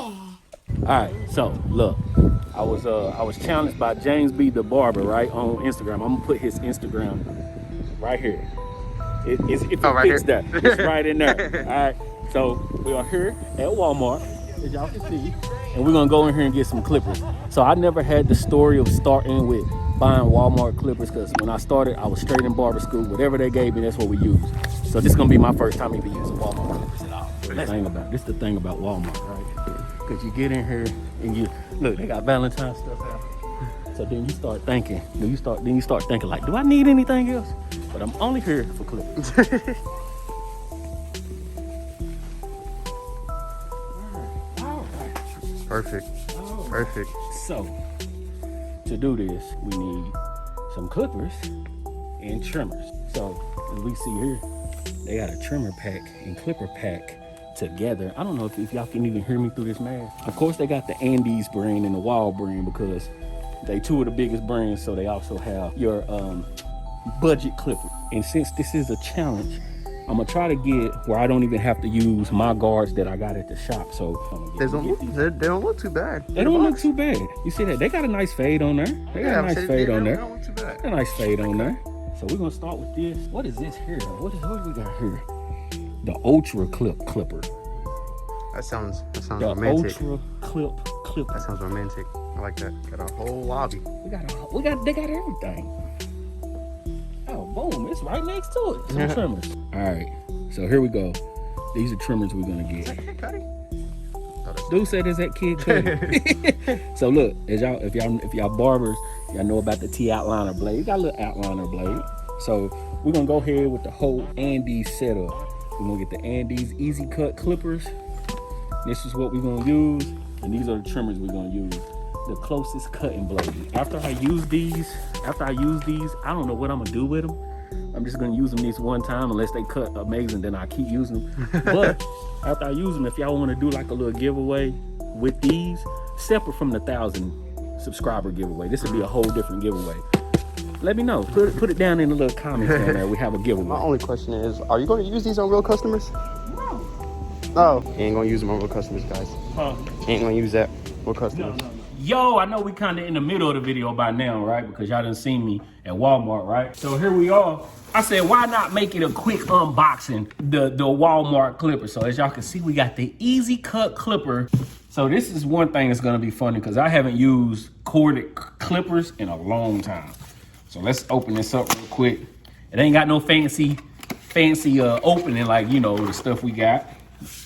All right, so look, I was challenged by James B. the Barber, right, on Instagram. I'm gonna put his Instagram right here. If it right fits here. that, it's right in there. All right, so we are here at Walmart, as y'all can see, and we're gonna go in here and get some clippers. So I never had the story of starting with buying Walmart clippers, because when I started, I was straight in barber school. Whatever they gave me, that's what we used. So this is gonna be my first time even using Walmart clippers at all. This is the thing about Walmart, right? Because you get in here and you look, they got Valentine's stuff out. So then you start thinking, you start thinking like, do I need anything else? But I'm only here for clippers. All right. Perfect. Perfect. So to do this, we need some clippers and trimmers. So as we see here, they got a trimmer pack and clipper pack together. I don't know if y'all can even hear me through this mask. Of course, they got the Andes brand and the Wal brand because they two of the biggest brands. So they also have your budget clipper. And since this is a challenge, I'm gonna try to get where I don't even have to use my guards that I got at the shop. So They don't look too bad. They don't look too bad. You see that? They got a nice fade on there. They got a nice fade on there. They don't look too bad. A nice fade on there. So we're gonna start with this. What is this here? What we got here? The Ultra Clipper. That sounds The romantic. Ultra Clipper. That sounds romantic. I like that. Got a whole lobby. They got everything. Oh, boom! It's right next to it. Some trimmers. All right. So here we go. These are trimmers we're gonna get. Hey, Cuddy. Dude said is that kid Cuddy. So look, if y'all barbers, y'all know about the T outliner blade. You got a little outliner blade. So we're gonna go ahead with the whole Andes setup. We're gonna get the Andes Easy Cut clippers. This is what we're gonna use, and these are the trimmers we're gonna use. The closest cutting blade. After I use these, I don't know what I'm gonna do with them. I'm just gonna use them this one time unless they cut amazing, then I keep using them. But after I use them, if y'all wanna do like a little giveaway with these, separate from the 1,000 subscriber giveaway, this would be a whole different giveaway. Let me know. Put it down in the little comments down there. We have a giveaway. My only question is, are you going to use these on real customers? No. No. You ain't going to use them on real customers, guys. Huh? You ain't going to use that for customers. No. Yo, I know we kind of in the middle of the video by now, right? Because y'all done seen me at Walmart, right? So here we are. I said, why not make it a quick unboxing, the Walmart clipper? So as y'all can see, we got the Easy Cut clipper. So this is one thing that's gonna be funny because I haven't used corded clippers in a long time. So let's open this up real quick. It ain't got no fancy opening like, you know, the stuff we got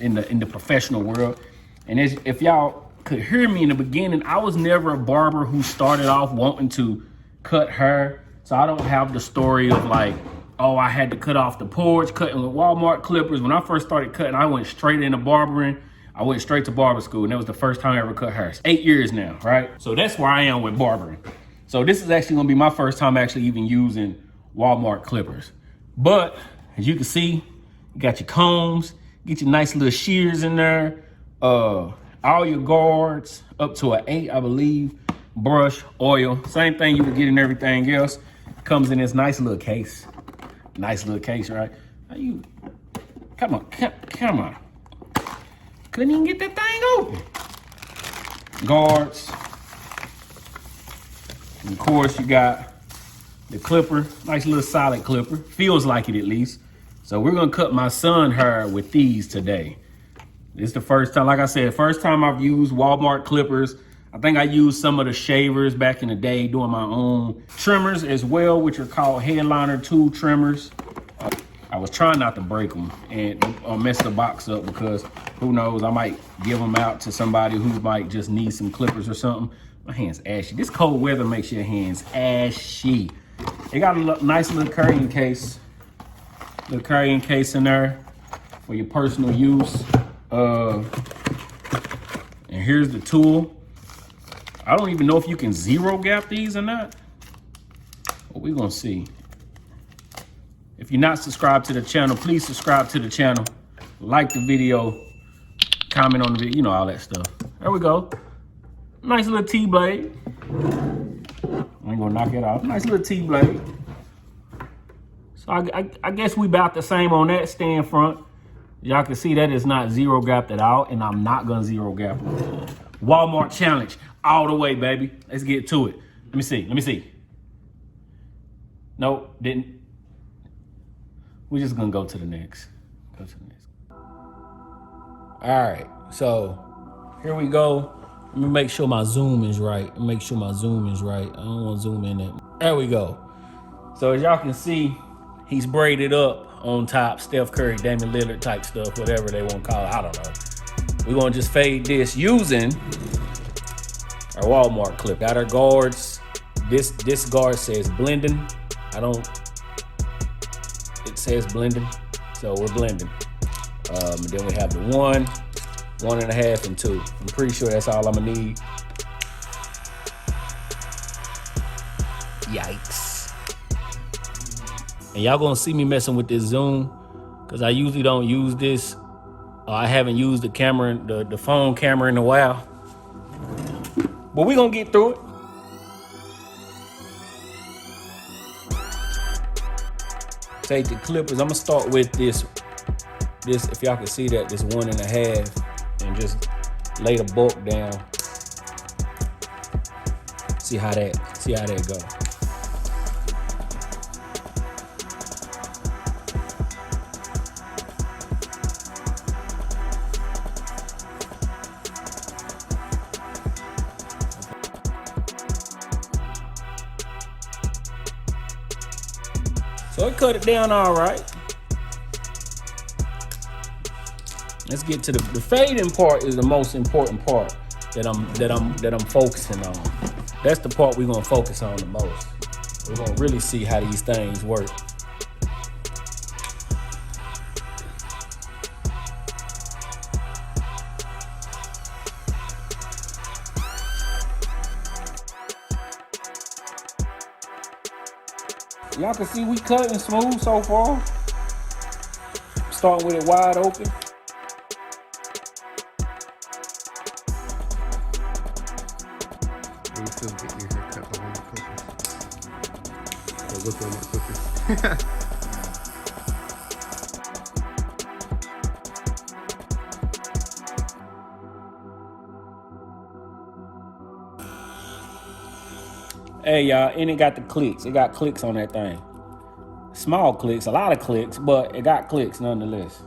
in the professional world. And if y'all could hear me in the beginning, I was never a barber who started off wanting to cut hair. So I don't have the story of like, oh, I had to cut off the porch, cutting with Walmart clippers. When I first started cutting, I went straight into barbering. I went straight to barber school, and that was the first time I ever cut hair. It's 8 years now, right? So that's where I am with barbering. So this is actually gonna be my first time actually even using Walmart clippers. But as you can see, you got your combs, get your nice little shears in there, all your guards up to an 8, I believe, brush, oil, same thing you would get in everything else. Comes in this nice little case. Nice little case, right? Now you, come on. Couldn't even get that thing open. Guards. And of course, you got the clipper, nice little solid clipper. Feels like it at least. So we're gonna cut my son hair with these today. This is the first time, like I said, first time I've used Walmart clippers. I think I used some of the shavers back in the day doing my own trimmers as well, which are called headliner tool trimmers. I was trying not to break them and mess the box up because who knows, I might give them out to somebody who might just need some clippers or something. My hand's ashy. This cold weather makes your hands ashy. It got a nice little carrying case. Little carrying case in there for your personal use. And here's the tool. I don't even know if you can zero gap these or not. But we're gonna see. If you're not subscribed to the channel, please subscribe to the channel. Like the video, comment on the video, you know, all that stuff. There we go. Nice little T-blade. I ain't gonna knock it off. Nice little T-blade. So I guess we about the same on that stand front. Y'all can see that it's not zero gapped at all, and I'm not gonna zero gap. Wal-Mart challenge all the way, baby. Let's get to it. Let me see. Nope, didn't. We're just gonna go to the next. All right, so here we go. Let me make sure my zoom is right. I don't want to zoom in that. There we go. So as y'all can see, he's braided up on top, Steph Curry, Damian Lillard type stuff, whatever they want to call it. I don't know. We're gonna just fade this using our Wal-Mart clip. Got our guards. This guard says blending. It says blending, so we're blending. And then we have the 1, 1.5, and 2. I'm pretty sure that's all I'm gonna need. Yikes. And y'all gonna see me messing with this zoom, because I usually don't use this. I haven't used the camera, the phone camera in a while. But we gonna get through it. Take the clippers. I'm gonna start with this, if y'all can see that, this 1.5, and just lay the bulk down. See how that go. So it cut it down all right. Let's get to the fading part. Is the most important part that I'm focusing on. That's the part we're gonna focus on the most. We're gonna really see how these things work. Y'all can see we cutting smooth so far. Starting with it wide open. You still get your hair cut on the clippers. Or look on the clippers. Hey y'all, and it got the clicks. It got clicks on that thing. Small clicks, a lot of clicks, but it got clicks nonetheless.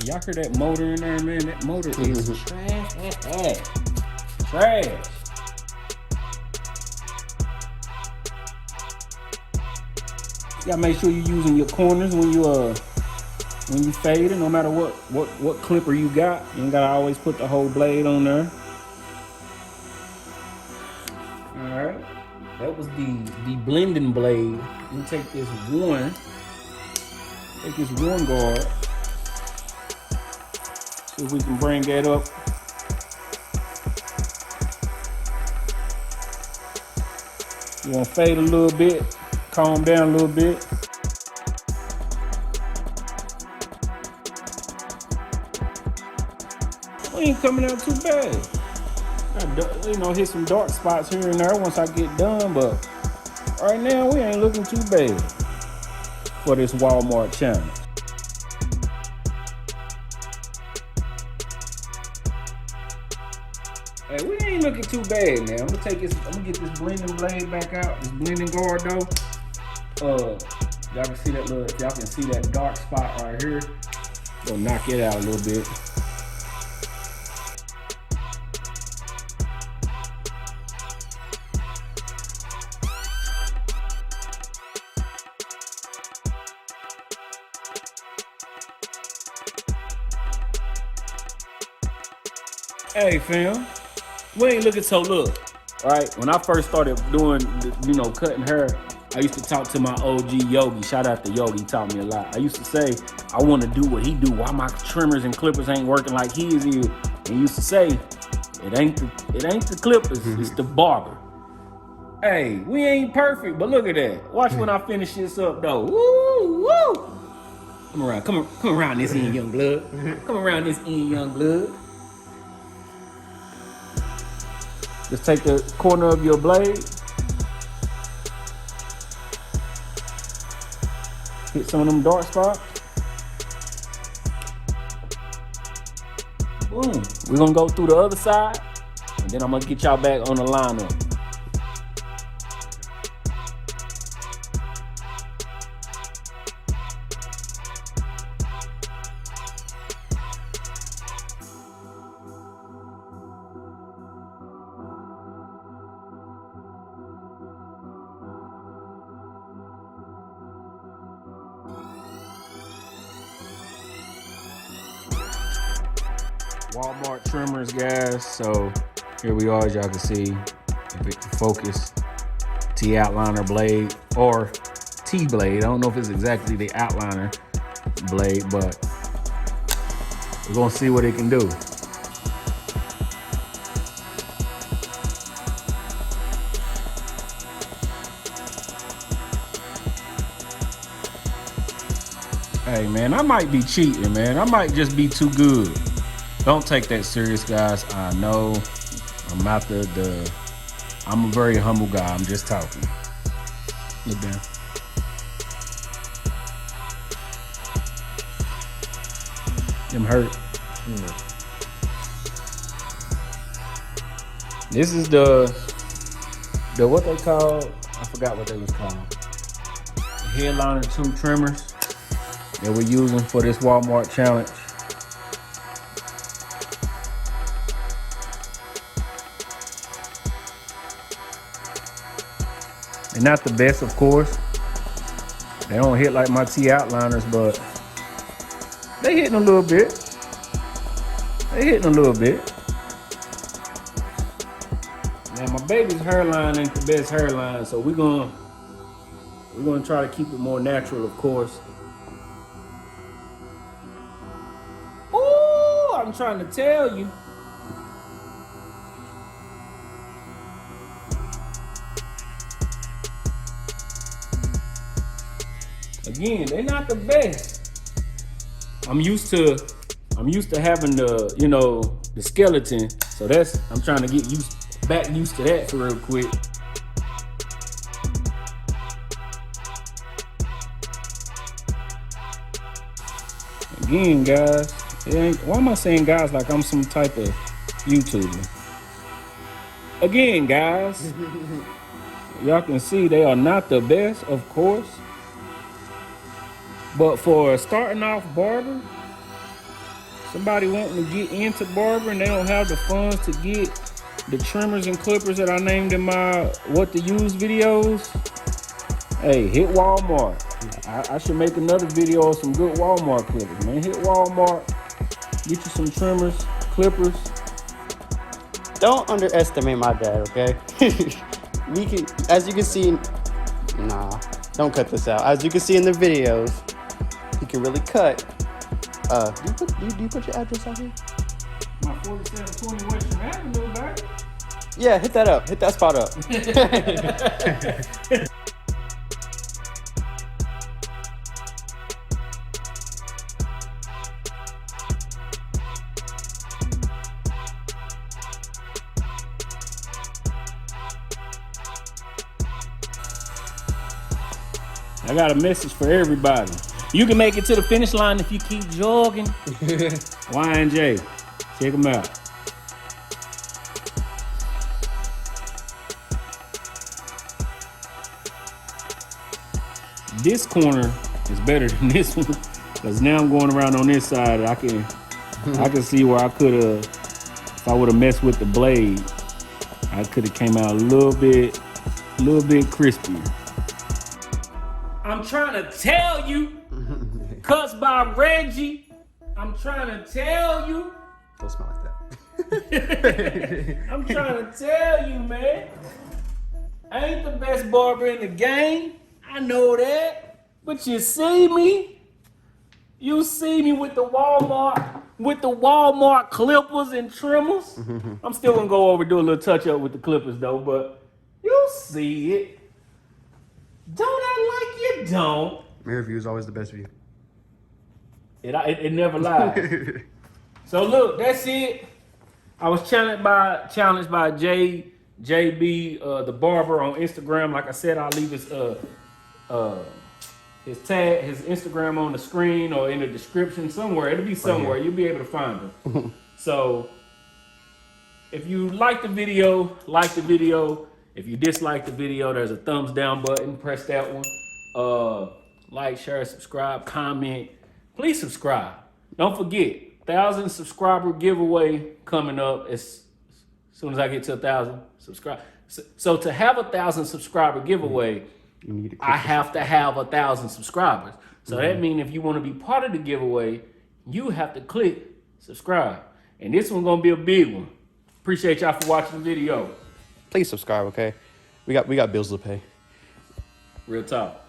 Y'all hear that motor in there, man? That motor is trash. Trash. You gotta make sure you're using your corners when you fading, no matter what clipper you got. You ain't gotta always put the whole blade on there. All right, that was the blending blade. Let me take this one guard. See if we can bring that up. You wanna fade a little bit. Calm down a little bit. We ain't coming out too bad. Hit some dark spots here and there once I get done, but right now we ain't looking too bad for this Wal-Mart challenge. Hey, we ain't looking too bad now. I'm gonna get this blending blade back out, this blending guard though. Y'all can see that if y'all can see that dark spot right here, gonna knock it out a little bit. Hey fam, we ain't looking so look, right? When I first started doing, cutting hair, I used to talk to my OG Yogi. Shout out to Yogi, he taught me a lot. I used to say, I want to do what he do. Why my trimmers and clippers ain't working like his is? And he used to say, it ain't the clippers, it's the barber. Hey, we ain't perfect, but look at that. Watch when I finish this up though. Woo, woo. Come around. Come around this end, young blood. Come around this end, young blood. Just take the corner of your blade. Hit some of them dark spots. Boom. We're gonna go through the other side, and then I'm gonna get y'all back on the lineup. Wal-Mart trimmers, guys. So here we are, as y'all can see. If it can focus, T-outliner blade or T-blade. I don't know if it's exactly the outliner blade, but we're gonna see what it can do. Hey man, I might be cheating, man. I might just be too good. Don't take that serious, guys. I know I'm not I'm a very humble guy. I'm just talking. Look down. Them hurt. This is the what they call, I forgot what they was called. The Headliner 2 trimmers that we're using for this Wal-Mart challenge. They're not the best, of course. They don't hit like my T-outliners, but they hitting a little bit. They hitting a little bit. Now my baby's hairline ain't the best hairline, so we're gonna try to keep it more natural, of course. Ooh, I'm trying to tell you. Again, they're not the best. I'm used to having the, you know, the skeleton. So I'm trying to get back used to that for real quick. Again, guys, why am I saying guys like I'm some type of YouTuber? Again, guys, y'all can see they are not the best, of course. But for a starting off barber, somebody wanting to get into barber and they don't have the funds to get the trimmers and clippers that I named in my what to use videos, hey, hit Wal-Mart. I should make another video of some good Wal-Mart clippers, man. Hit Wal-Mart, get you some trimmers, clippers. Don't underestimate my dad, okay? As you can see, don't cut this out. As you can see in the videos, he can really cut. Do you put your address out here? My 4720 Western Avenue, baby. Yeah, hit that up. Hit that spot up. I got a message for everybody. You can make it to the finish line if you keep jogging. Y&J, check them out. This corner is better than this one, because now I'm going around on this side. I can see where I could have, if I would have messed with the blade, I could have came out a little bit crispier. I'm trying to tell you, cuts by Reggie. I'm trying to tell you. Don't smell like that. I'm trying to tell you, man. I ain't the best barber in the game. I know that. But you see me. You see me with the Wal-Mart clippers and trimmers. I'm still gonna go over do a little touch up with the clippers though, but you see it. Don't act like you don't. Mirror view is always the best view. It never lies. So look, that's it. I was challenged by JB the Barber on Instagram. Like I said, I'll leave his Instagram on the screen or in the description somewhere. It'll be somewhere. You'll be able to find him. So if you like the video, like the video. If you dislike the video, there's a thumbs down button. Press that one. Like, share, subscribe, comment. Please subscribe. Don't forget, 1,000 subscriber giveaway coming up as soon as I get to 1,000 subscribe. So to have 1,000 subscriber giveaway, I have to have 1,000 subscribers. So that means if you want to be part of the giveaway, you have to click subscribe. And this one's gonna be a big one. Appreciate y'all for watching the video. Please subscribe, okay? We got bills to pay. Real talk.